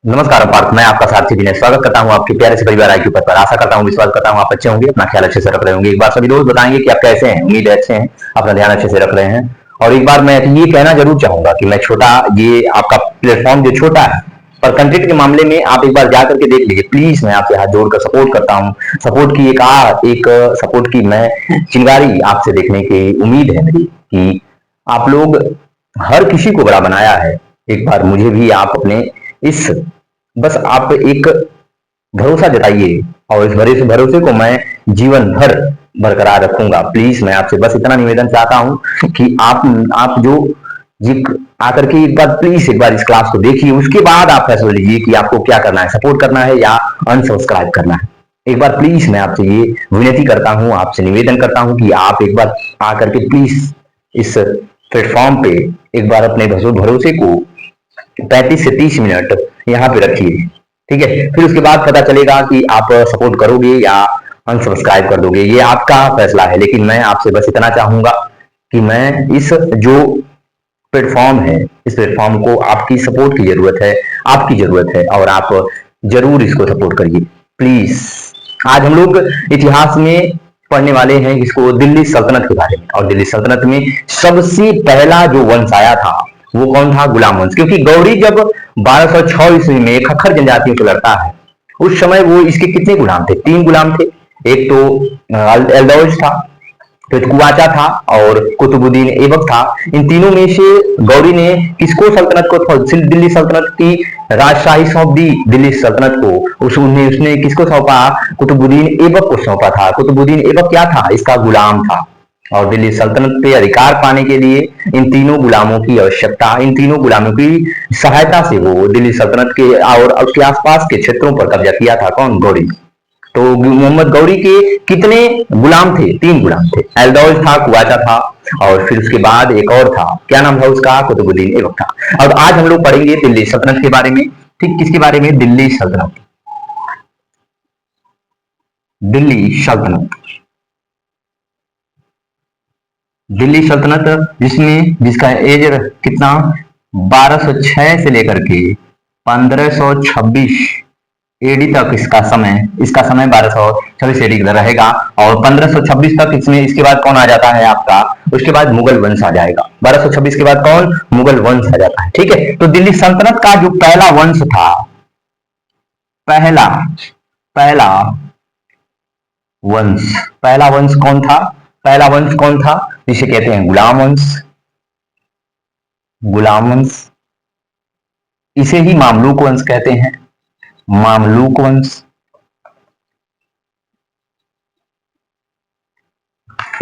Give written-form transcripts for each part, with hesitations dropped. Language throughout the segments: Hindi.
नमस्कार पार्थ, मैं आपका साथी विनय स्वागत करता हूं आपके प्यारे से परिवार आईक्यू पर। आशा करता हूं, विश्वास करता हूं आप अच्छे होंगे, अपना ख्याल अच्छे से रख रहे होंगे। एक बार सभी दोस्त बताएंगे कि आप कैसे हैं। उम्मीद है अच्छे हैं, अपना ध्यान अच्छे से रख रहे हैं। और एक बार मैं ये कहना जरूर चाहूंगा कि मैं छोटा, ये आपका प्लेटफॉर्म जो छोटा है, पर कंटेंट के मामले में आप एक बार जा करके देख लीजिए प्लीज। मैं आपसे हाथ जोड़कर सपोर्ट करता हूँ। सपोर्ट की एक सपोर्ट की मैं चिंगारी आपसे देखने की उम्मीद है मेरी कि आप लोग हर किसी को बड़ा बनाया है। एक बार मुझे भी आप अपने इस, बस आप एक भरोसा जताइए और इस भरोसे को मैं जीवन भर बरकरार रखूंगा। प्लीज मैं आपसे बस इतना निवेदन चाहता हूं कि आप जो जी आकर के एक बार प्लीज एक बार इस क्लास को देखिए, उसके बाद आप फैसला लीजिए कि आपको क्या करना है, सपोर्ट करना है या अनसब्सक्राइब करना है। एक बार प्लीज मैं आपसे ये विनती करता हूं, आपसे निवेदन करता हूं कि आप एक बार आकर के प्लीज इस प्लेटफॉर्म पे एक बार अपने भरोसे को 35 से 30 मिनट यहाँ पे रखिए। ठीक है, फिर उसके बाद पता चलेगा कि आप सपोर्ट करोगे या अनसब्सक्राइब कर दोगे, ये आपका फैसला है। लेकिन मैं आपसे बस इतना चाहूंगा कि मैं इस जो प्लेटफॉर्म है, इस प्लेटफॉर्म को आपकी सपोर्ट की जरूरत है, आपकी जरूरत है, और आप जरूर इसको सपोर्ट करिए प्लीज। आज हम लोग इतिहास में पढ़ने वाले हैं इसको, दिल्ली सल्तनत के बारे में। और दिल्ली सल्तनत में सबसे पहला जो वंश आया था वो कौन था? गुलाम वंश। क्योंकि गौरी जब 1206 ईस्वी में खक्खर जनजातियों से लड़ता है, उस समय वो इसके कितने गुलाम थे? 3 गुलाम थे। एक तो एल्दौज था, फिर कुवाचा था और कुतुबुद्दीन ऐबक था। इन तीनों में से गौरी ने किसको सल्तनत को, दिल्ली सल्तनत की राजशाही सौंप दी दिल्ली सल्तनत को। उसने किसको सौंपा? कुतुबुद्दीन ऐबक को सौंपा था। कुतुबुद्दीन ऐबक क्या था? इसका गुलाम था। और दिल्ली सल्तनत पे अधिकार पाने के लिए इन तीनों गुलामों की आवश्यकता, इन तीनों गुलामों की सहायता से वो दिल्ली सल्तनत के और उसके आसपास के क्षेत्रों पर कब्जा किया था। कौन? गौरी। तो मोहम्मद गौरी के कितने गुलाम थे? 3 गुलाम थे। एल्दौज था, कुवाचा था, और फिर उसके बाद एक और था, क्या नाम था उसका? कुतुबुद्दीन ऐबक था। और आज हम लोग पढ़ेंगे दिल्ली सल्तनत के बारे में। ठीक, किसके बारे में? दिल्ली सल्तनत। दिल्ली सल्तनत, दिल्ली सल्तनत जिसका एज कितना? 1206 से लेकर के 1526 एडी तक इसका समय 1226 एडी का रहेगा। और 1526 तक इसमें, इसके बाद कौन आ जाता है आपका? उसके बाद मुगल वंश आ जाएगा। 1226 के बाद कौन? मुगल वंश आ जाता है। ठीक है, तो दिल्ली सल्तनत का जो पहला वंश था, पहला पहला वंश पहला वंश कौन था? पहला वंश कौन था? जिसे कहते हैं गुलाम वंश। गुलाम वंश, इसे ही मामलूक वंश कहते हैं। मामलूक वंश,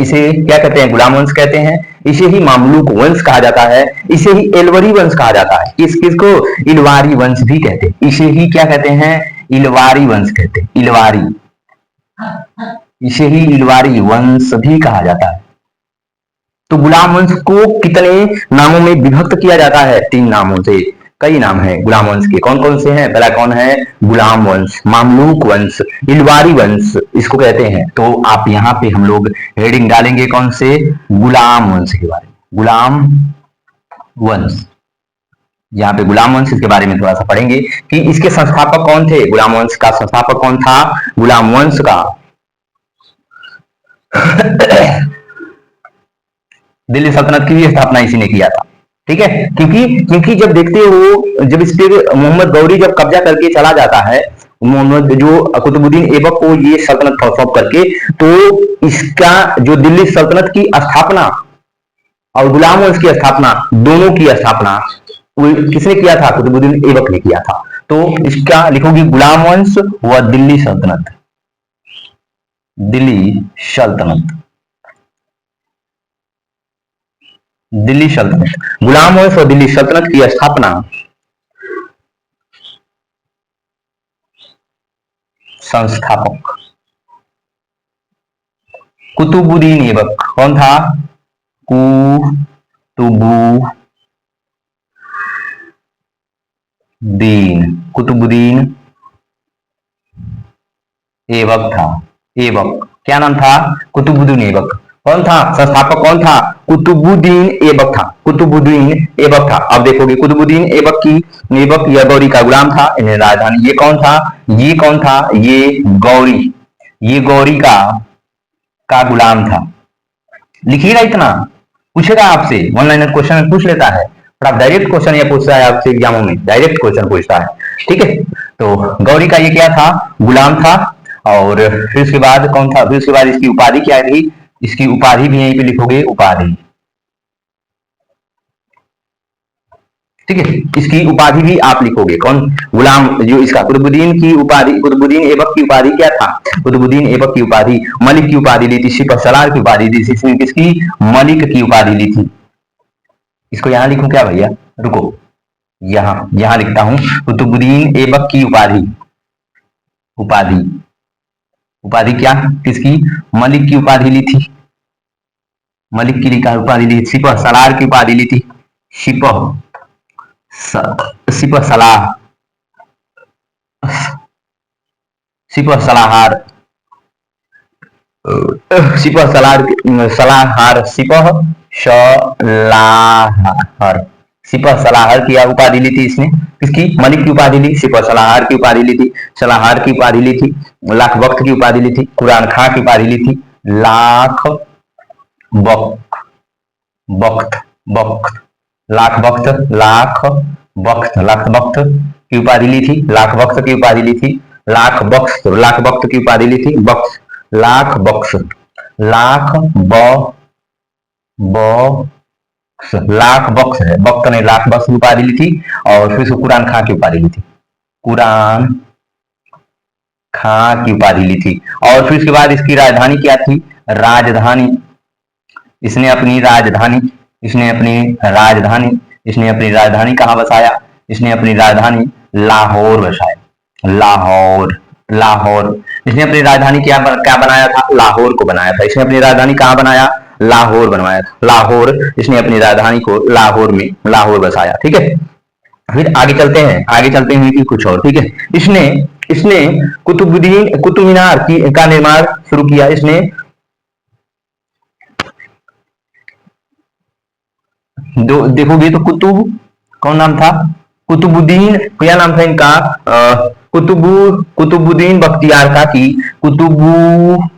इसे क्या कहते हैं? गुलाम वंश कहते हैं। इसे ही मामलूक वंश कहा जाता है। इसे ही एलवरी वंश कहा जाता है। किसको? इलवारी वंश भी कहते हैं। इसे ही क्या कहते हैं? इलवारी वंश कहते हैं। इलवारी, इसे ही इलवारी वंश भी कहा जाता है। तो गुलाम वंश को कितने नामों में विभक्त किया जाता है? 3 नामों से। कई नाम हैं गुलाम वंश के, कौन कौन से हैं? पहला कौन है? गुलाम वंश, मामलूक वंश, इलवारी वंश इसको कहते हैं। तो आप यहाँ पे हम लोग हेडिंग डालेंगे कौन से? गुलाम वंश के बारे में। गुलाम वंश, यहाँ पे गुलाम वंश के बारे में थोड़ा सा पढ़ेंगे कि इसके संस्थापक कौन थे। गुलाम वंश का संस्थापक कौन था? गुलाम वंश का दिल्ली सल्तनत की भी स्थापना इसी ने किया था। ठीक है, क्योंकि जब देखते हो, जब इस पे मोहम्मद गौरी जब कब्जा करके चला जाता है, मोहम्मद जो कुतुबुद्दीन ऐबक को ये सल्तनत सौंप करके, तो इसका जो दिल्ली सल्तनत की स्थापना और गुलाम वंश की स्थापना, दोनों की स्थापना किसने किया था? कुतुबुद्दीन ऐबक ने किया था। तो इसका लिखोगे गुलाम वंश व दिल्ली सल्तनत। दिल्ली सल्तनत, दिल्ली सल्तनत, गुलाम वंश और दिल्ली सल्तनत की स्थापना संस्थापक कुतुबुद्दीन ऐबक। कौन था? कुतुबुद्दीन ऐबक था। ऐबक क्या नाम था? कुतुबुद्दीन ऐबक। कौन था संस्थापक? कौन था? कुतुबुद्दीन ऐबक था, कुतुबुद्दीन ऐबक था। अब देखोगे कुतुबुद्दीन ऐबक यह गौरी का गुलाम था, इन्हें राजधानी। ये कौन था, ये कौन था, ये गौरी का गुलाम था। लिखिएगा, इतना पूछेगा आपसे, वन लाइनर क्वेश्चन पूछ लेता है, और आप डायरेक्ट क्वेश्चन ये पूछता है आपसे एग्जामों में, डायरेक्ट क्वेश्चन पूछता है। ठीक है, तो गौरी का ये क्या था, गुलाम था। और फिर उसके बाद कौन था, फिर उसके बाद इसकी उपाधि क्या थी, इसकी उपाधि भी यहीं पे लिखोगे, उपाधि। ठीक है, इसकी उपाधि भी आप लिखोगे, कौन, गुलाम, जो इसका कुतुबुद्दीन की उपाधि, कुतुबुद्दीन ऐबक की उपाधि क्या था, कुतुबुद्दीन ऐबक की उपाधि मलिक की उपाधि ली थी, सिपह सलार की उपाधि दी थी, इसने किसकी, मलिक की उपाधि ली थी। इसको यहां लिखूं क्या भैया, रुको, यहां लिखता हूं, कुतुबुद्दीन ऐबक की उपाधि, उपाधि, उपाधि क्या, किसकी, मलिक की उपाधि ली थी, मलिक की उपाधि ली, सिपह सलार की उपाधि ली थी, सिपह सलाह, सिपह सलाहार, सिपह सलार, सलाहार, सिपह सलाहर, सिपह सलाहर की उपाधि ली थी इसने, किसकी, मलिक की उपाधि ली, सिपह सलाहर की उपाधि ली थी, सलाहर की उपाधि ली थी, लाख वक्त की उपाधि ली थी, कुरान खां की उपाधि ली थी, लाख वक्त, लाख वक्त, लाख वक्त की उपाधि ली थी, लाख वक्त की उपाधि ली थी, लाख वक्त की उपाधि ली थी, लाख बक्स, लाख बक्स है, वक्त ने लाख बक्स की उपाधि ली थी। और फिर उसको कुरान खां की उपाधि ली थी, कुरान खां की उपाधि ली थी। और फिर उसके बाद इसकी राजधानी क्या थी, राजधानी, इसने अपनी राजधानी कहां बसाया, इसने अपनी राजधानी लाहौर बसाया, लाहौर, इसने अपनी राजधानी क्या बनाया था, लाहौर को बनाया था। इसने अपनी राजधानी कहां बनाया, लाहौर बनवाया था, लाहौर, इसने अपनी राजधानी को लाहौर बसाया। ठीक है, फिर आगे चलते हैं कि कुछ और। ठीक है, इसने कुतुब मीनार का निर्माण शुरू किया। इसने देखोगे तो कौन नाम था, कुतुबुद्दीन, क्या नाम था इनका, कुतुबुद्दीन बख्तियार काकी, कुतुबुद्दीन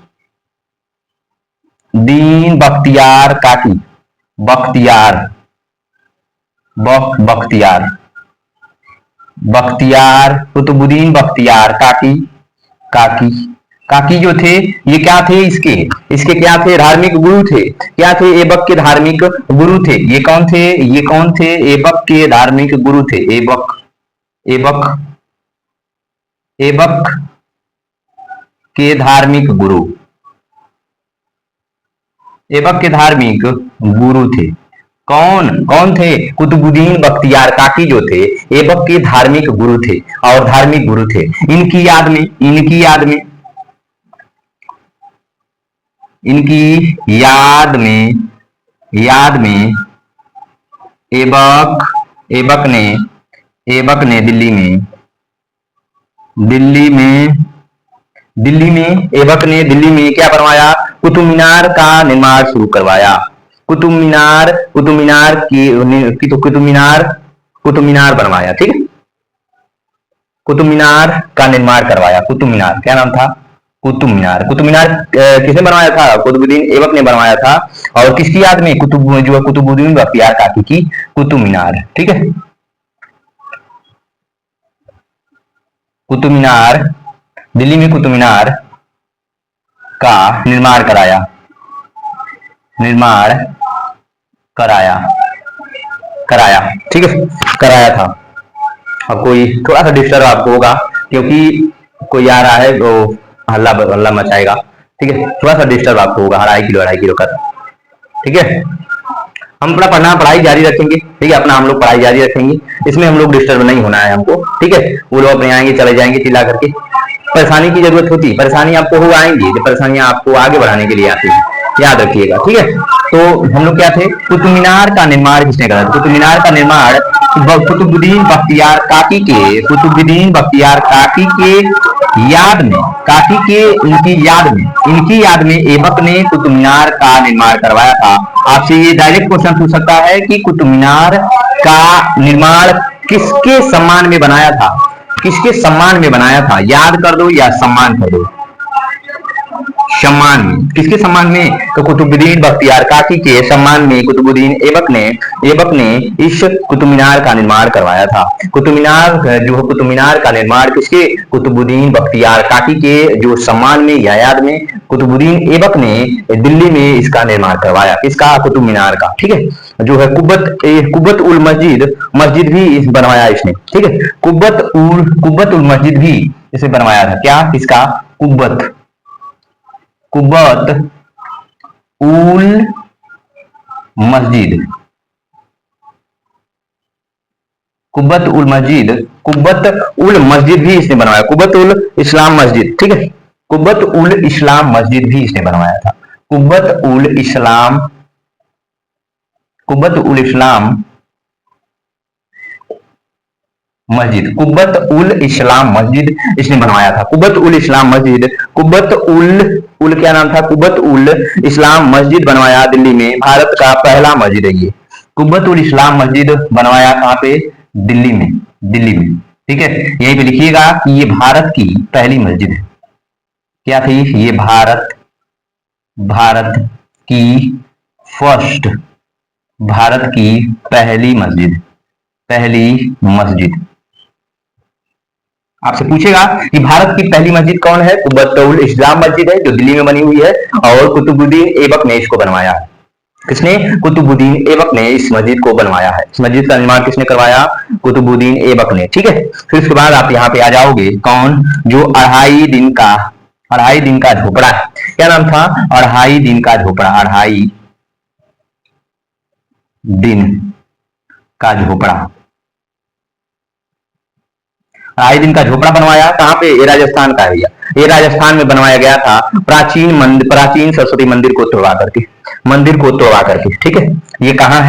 बख्तियार काकी, बख्तियार, कुतुबुद्दीन बख्तियार काकी जो थे, ये क्या थे, इसके क्या थे, धार्मिक गुरु थे। क्या थे, ऐबक के धार्मिक गुरु थे। ये कौन थे, ऐबक के धार्मिक गुरु थे, ऐबक के धार्मिक गुरु थे। कौन थे, कुतुबुद्दीन बख्तियार काकी जो थे, ऐबक के धार्मिक गुरु थे, और धार्मिक गुरु थे। इनकी याद में ऐबक ने दिल्ली में क्या बनवाया, कुतुब मीनार का निर्माण शुरू करवाया। कुतुब मीनार बनवाया। ठीक है, कुतुब मीनार का निर्माण करवाया। कुतुब मीनार क्या नाम था, कुतुब मीनार किसने बनवाया था, कुतुबुद्दीन ऐबक ने बनवाया था। और किसकी याद में, कुतुबुद्दीन बख्तियार काकी की कुतुब मीनार। ठीक है, कुतुब मीनार, दिल्ली में कुतुब मीनार का निर्माण कराया। ठीक है, कराया था। अब कोई थोड़ा सा डिस्टर्ब आपको होगा, क्योंकि कोई आ रहा है तो हल्ला मचाएगा। ठीक है, थोड़ा सा डिस्टर्ब आपको होगा, 2.5 किलो का। ठीक है, हम अपना पढ़ाई जारी रखेंगे। ठीक है, हम लोग पढ़ाई जारी रखेंगे, इसमें हम लोग डिस्टर्ब नहीं होना है हमको। ठीक है, वो लोग अपने आएंगे चले जाएंगे चिल्ला करके, परेशानी की जरूरत होती, परेशानी आपको हो आएंगी, जो परेशानियां आपको आगे बढ़ाने के लिए आती है, याद रखिएगा। ठीक है, तो हम लोग क्या थे, कुतुब मीनार का निर्माण किसने करा था, कुतुब मीनार का निर्माण कुतुबुद्दीन बख्तियार काकी के याद में, काकी के इनकी याद में ऐबक ने कुतुब मीनार का निर्माण करवाया था। आपसे ये डायरेक्ट क्वेश्चन पूछ सकता है कि कुतुब मीनार का निर्माण किसके सम्मान में बनाया था, किसके सम्मान में बनाया था, याद कर दो या सम्मान कर दो, सम्मान में, किसके सम्मान में, तो कुतुबुद्दीन बख्तियार काकी के सम्मान में कुतुबुद्दीन ऐबक ने इस कुतुब मीनार का निर्माण करवाया था। कुतुब मीनार का निर्माण किसके, कुतुबुद्दीन बख्तियार काकी के जो सम्मान में या याद में कुतुबुद्दीन ऐबक ने दिल्ली में इसका निर्माण करवाया, किसका, कुतुब मीनार का। ठीक है, जो है कुब्बत उल मस्जिद भी बनवाया इसने। ठीक है, कुब्बत उल मस्जिद भी इसे बनवाया था, क्या, किसका, कुब्बत उल मस्जिद, कुब्बत उल मस्जिद भी इसने बनवाया, कुब्बत उल इस्लाम मस्जिद। ठीक है, कुब्बत उल इस्लाम मस्जिद भी इसने बनवाया था, कुब्बत उल इस्लाम मस्जिद, कुब्बत उल इस्लाम मस्जिद इसने बनवाया था। कुब्बत उल इस्लाम मस्जिद, कुब्बत उल क्या नाम था, कुब्बत उल इस्लाम मस्जिद बनवाया दिल्ली में, भारत का पहला मस्जिद है ये। कुब्बत उल इस्लाम मस्जिद बनवाया कहाँ पे, दिल्ली में, ठीक है, यहीं पे लिखिएगा कि ये भारत की पहली मस्जिद है। क्या थी ये, भारत की फर्स्ट, भारत की पहली मस्जिद। आपसे पूछेगा कि भारत की पहली मस्जिद कौन है, कुब्बत उल इस्लाम मस्जिद है जो दिल्ली में बनी हुई है, और कुतुबुद्दीन ऐबक ने इसको बनवाया है। किसने, कुतुबुद्दीन ऐबक ने इस मस्जिद को बनवाया है। इस मस्जिद का निर्माण किसने करवाया, कुतुबुद्दीन ऐबक ने। ठीक है, फिर उसके बाद आप यहाँ पे आ जाओगे, कौन, जो अढ़ाई दिन का झोपड़ा, क्या नाम था, अढ़ाई दिन का झोपड़ा, अढ़ाई दिन का झोपड़ा बनवाया, कहाँ पे, ये राजस्थान का है, ये राजस्थान में बनवाया गया था, प्राचीन सरस्वती मंदिर को तोड़वा करके। ठीक है, ये कहाँ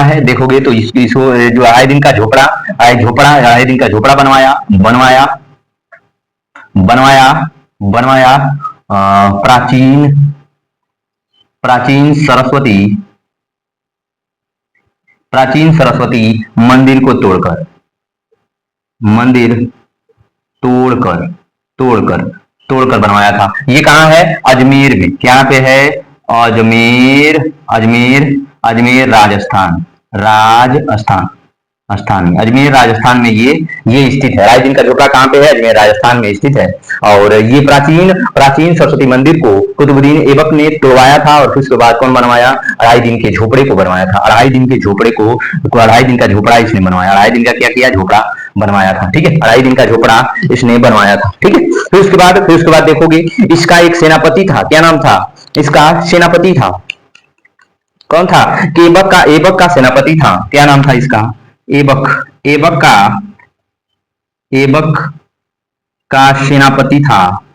है, देखोगे तो इसको जो अढ़ाई दिन का झोपड़ा बनवाया प्राचीन सरस्वती मंदिर को तोड़कर बनवाया था। ये कहाँ है, अजमेर में, क्या पे है, अजमेर अजमेर राजस्थान में ये स्थित है। अढ़ाई दिन का झोपड़ा कहाँ पे है, अजमेर राजस्थान में स्थित है। और ये प्राचीन सरस्वती मंदिर को कुतुबुद्दीन ऐबक ने तोड़वाया था, और फिर उसके बाद कौन बनवाया, अढ़ाई दिन के झोपड़े को बनवाया था। अढ़ाई दिन का झोपड़ा इसने बनवाया, अढ़ाई दिन का क्या किया, झोपड़ा बनवाया था। ठीक है, अढ़ाई दिन का झोपड़ा इसने बनवाया था। ठीक है, फिर उसके बाद देखोगे इसका एक सेनापति था, क्या नाम था, इसका सेनापति था, कौन था, ऐबक का सेनापति था, क्या नाम था इसका, ऐबक का सेनापति था,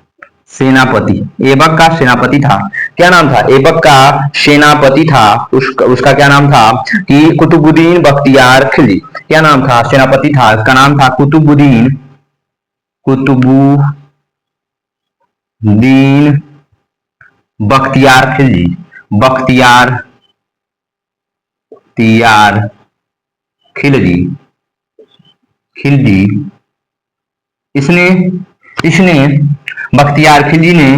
ऐबक का सेनापति था, क्या नाम था, ऐबक का सेनापति था, उसका क्या नाम था, कि कुतुबुद्दीन बख्तियार खिलजी, क्या नाम था, सेनापति था, इसका नाम था कुतुबुद्दीन बख्तियार खिलजी। इसने बख्तियार खिलजी ने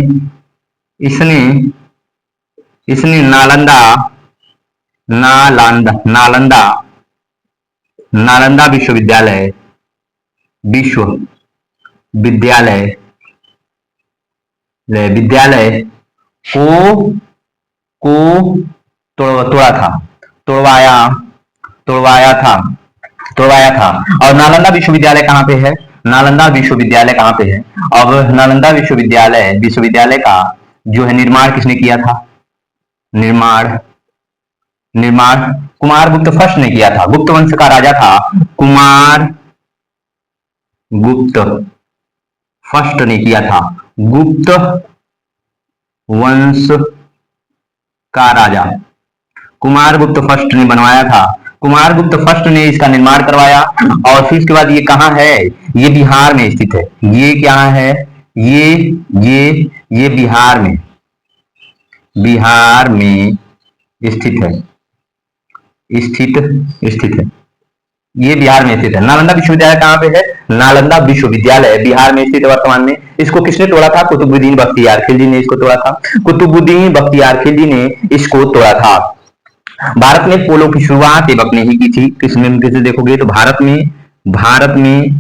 इसने नालंदा विश्वविद्यालय को तोड़वाया था। और नालंदा विश्वविद्यालय कहाँ पे है, अब नालंदा विश्वविद्यालय का जो है निर्माण किसने किया था, कुमारगुप्त फर्स्ट ने किया था, गुप्त वंश का राजा था, कुमारगुप्त फर्स्ट ने किया था, गुप्त वंश का राजा कुमारगुप्त फर्स्ट ने बनवाया था। कुमारगुप्त फर्स्ट ने इसका निर्माण करवाया। और फिर उसके बाद ये कहाँ है, ये बिहार में स्थित है। ये क्या है, ये ये ये बिहार में स्थित है, स्थित स्थित है। ये बिहार में स्थित है। नालंदा विश्वविद्यालय कहाँ पे है, नालंदा विश्वविद्यालय बिहार में स्थित है वर्तमान में। इसको किसने तोड़ा था, कुतुबुद्दीन बख्तियार खिलजी ने इसको तोड़ा था। कुतुबुद्दीन बख्तियार खिलजी ने इसको तोड़ा था। भारत में पोलो की शुरुआत ऐबक ने ही की थी। किसने, किसे देखोगे तो भारत में भारत में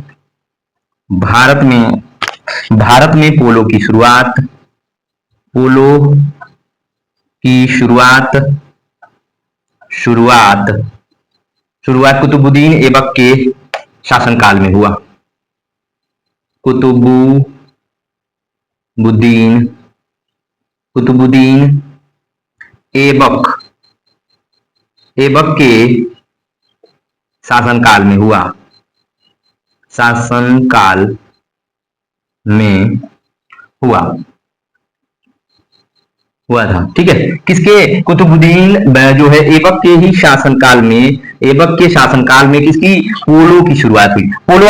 भारत में पोलो की शुरुआत शुरुआत कुतुबुद्दीन ऐबक के शासनकाल में हुआ। कुतुबुद्दीन ऐबक के शासनकाल में हुआ था। ठीक है, किसके, कुतुबुद्दीन जो है ऐबक के ही शासनकाल में, ऐबक के शासनकाल में किसकी, पोलो की शुरुआत हुई। पोलो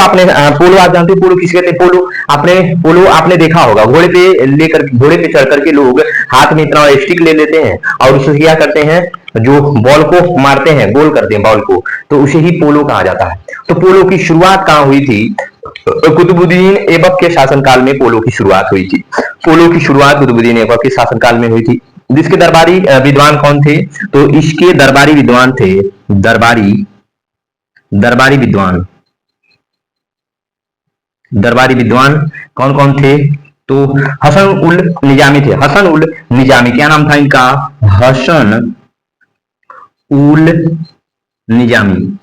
पोलो आप जानते हो, पोलो किसे कहते हैं, पोलो आपने देखा होगा, घोड़े पे चढ़ करके लोग हाथ में इतना स्टिक ले लेते हैं और उससे क्या करते हैं, जो बॉल को मारते हैं, गोल करते हैं बॉल को, तो उसे ही पोलो कहा जाता है। तो पोलो की शुरुआत कहाँ हुई थी, कुतुबुद्दीन ऐबक के शासनकाल में पोलो की शुरुआत हुई थी। पोलो की शुरुआत कुतुबुद्दीन ऐबक के शासनकाल में हुई थी। जिसके दरबारी विद्वान कौन थे, तो इसके दरबारी विद्वान थे, दरबारी विद्वान कौन कौन थे, तो हसन उल निजामी थे। हसन उल निजामी, क्या नाम था इनका, हसन उल निजामी।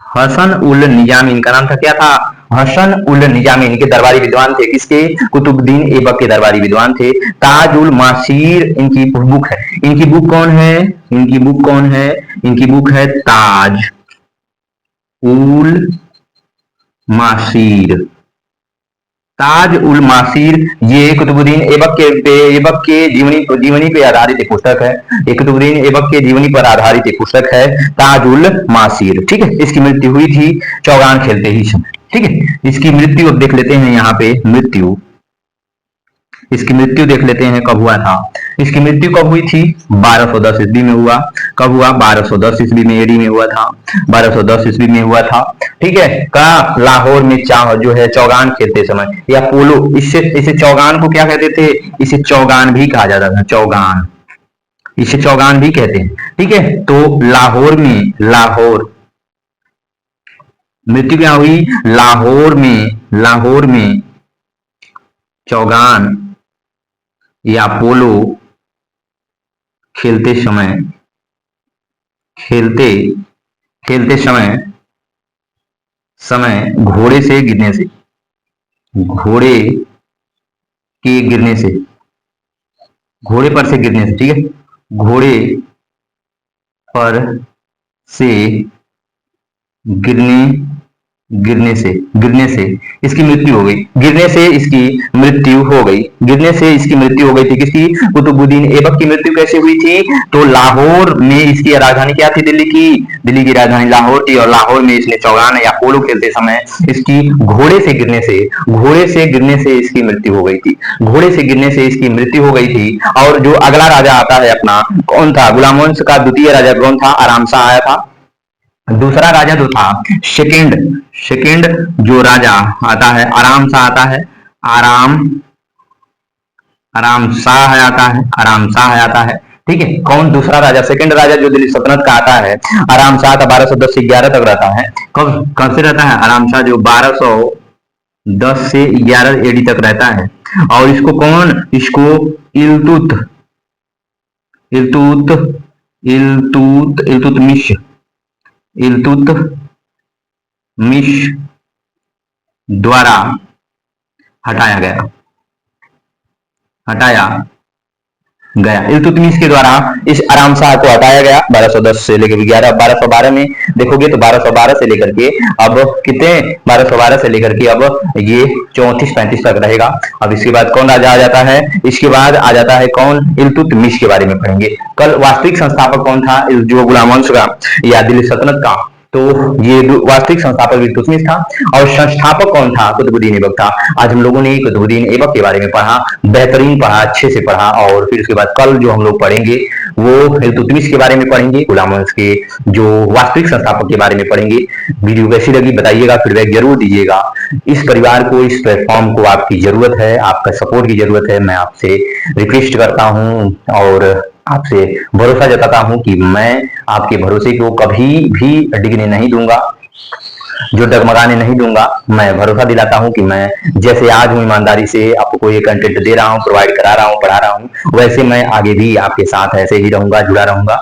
हसन उल निजामी इनका नाम था, क्या था, हसन उल निजामी इनके दरबारी विद्वान थे। किसके, कुतुबुद्दीन ऐबक के दरबारी विद्वान थे। ताज उल मासीर इनकी बुक है। इनकी बुक कौन है, इनकी बुक है ताज उल मासीर। ताज उल मासीर ये कुतुबुद्दीन ऐबक के जीवनी पे आधारित एक पुस्तक है। ये कुतुबुद्दीन ऐबक के जीवनी पर आधारित एक पुस्तक है, ताज उल मासीर। ठीक है, इसकी मृत्यु हुई थी चौगान खेलते ही समय। ठीक है, इसकी मृत्यु अब देख लेते हैं, यहाँ पे इसकी मृत्यु देख लेते हैं कब हुआ था। इसकी मृत्यु कब हुई थी, 1210 ईस्वी में हुआ। कब हुआ, 1210 ईस्वी में, एडी में हुआ था, 1210 ईस्वी में हुआ था। ठीक है, का लाहौर में जो है चौगान खेलते समय, या पोलो, इसे चौगान को क्या कहते थे, इसे चौगान भी कहा जाता था, इसे चौगान भी कहते हैं। ठीक है, तो लाहौर मृत्यु क्या हुई, लाहौर में चौगान या पोलो खेलते समय घोड़े पर से गिरने से, ठीक है, घोड़े पर से गिरने से इसकी मृत्यु हो गई। गिरने से इसकी मृत्यु हो गई थी। किसकी, कुतुबुद्दीन ऐबक की मृत्यु कैसे हुई थी, तो लाहौर में, इसकी राजधानी क्या थी, दिल्ली की राजधानी लाहौर थी। और लाहौर में इसने चौगान या पोलो खेलते समय इसकी घोड़े से गिरने से इसकी मृत्यु हो गई थी। और जो अगला राजा आता है अपना, कौन था, गुलाम वंश का द्वितीय राजा कौन था, आराम शाह आया था। दूसरा राजा जो था, सेकंड जो राजा आता है, आराम शाह आता है, आराम शाह आता है। ठीक है, कौन दूसरा राजा, सेकंड राजा जो दिल्ली सल्तनत का आता है, आराम शाह का 1210 से 11 तक रहता है। कब से रहता है, आराम शाह जो 1210 से 11 एडी तक रहता है। और इसको इल्तुतमिश द्वारा हटाया गया। इल्तुतमिश के द्वारा इस आराम शाह को हटाया गया 1210 से लेकर 1212 में देखोगे तो 1212 से लेकर के अब कितने 1212 से लेकर के अब ये 34-35 तक रहेगा। अब इसके बाद कौन राजा आ जाता है, इसके बाद आ जाता है कौन, इल्तुतमिश के बारे में पढ़ेंगे। कल वास्तविक संस्थापक कौन था, जो गुलाम वंश का या दिल्ली सल्तनत का, तो ये वास्तविक संस्थापक इल्तुतमिश था। और संस्थापक कौन था, कुतुबुद्दीन ऐबक था। आज हम लोगों ने कुतुबुद्दीन ऐबक के बारे में पढ़ा, बेहतरीन पढ़ा, अच्छे से पढ़ा। और फिर उसके बाद कल जो हम लोग पढ़ेंगे वो इल्तुतमिश के बारे में पढ़ेंगे, गुलाम वंश के जो वास्तविक संस्थापक के बारे में पढ़ेंगे। वीडियो कैसी लगी बताइएगा, फीडबैक जरूर दीजिएगा। इस परिवार को, इस प्लेटफॉर्म को आपकी जरूरत है, आपका सपोर्ट की जरूरत है। मैं आपसे रिक्वेस्ट करता हूँ और आपसे भरोसा जताता हूं कि मैं आपके भरोसे को कभी भी डिगने नहीं दूंगा, जो डगमगाने नहीं दूंगा। मैं भरोसा दिलाता हूं कि मैं जैसे आज हूं ईमानदारी से आपको ये कंटेंट दे रहा हूं, प्रोवाइड करा रहा हूं, पढ़ा रहा हूं, वैसे मैं आगे भी आपके साथ ऐसे ही रहूंगा, जुड़ा रहूंगा।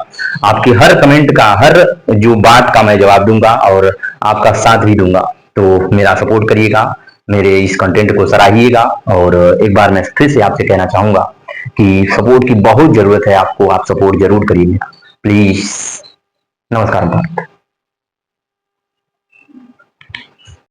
आपके हर कमेंट का, हर जो बात का मैं जवाब दूंगा और आपका साथ भी दूंगा। तो मेरा सपोर्ट करिएगा, मेरे इस कंटेंट को सराहिएगा। और एक बार मैं फिर से आपसे कहना चाहूंगा कि सपोर्ट की बहुत जरूरत है आपको, आप सपोर्ट जरूर करिए प्लीज। नमस्कार।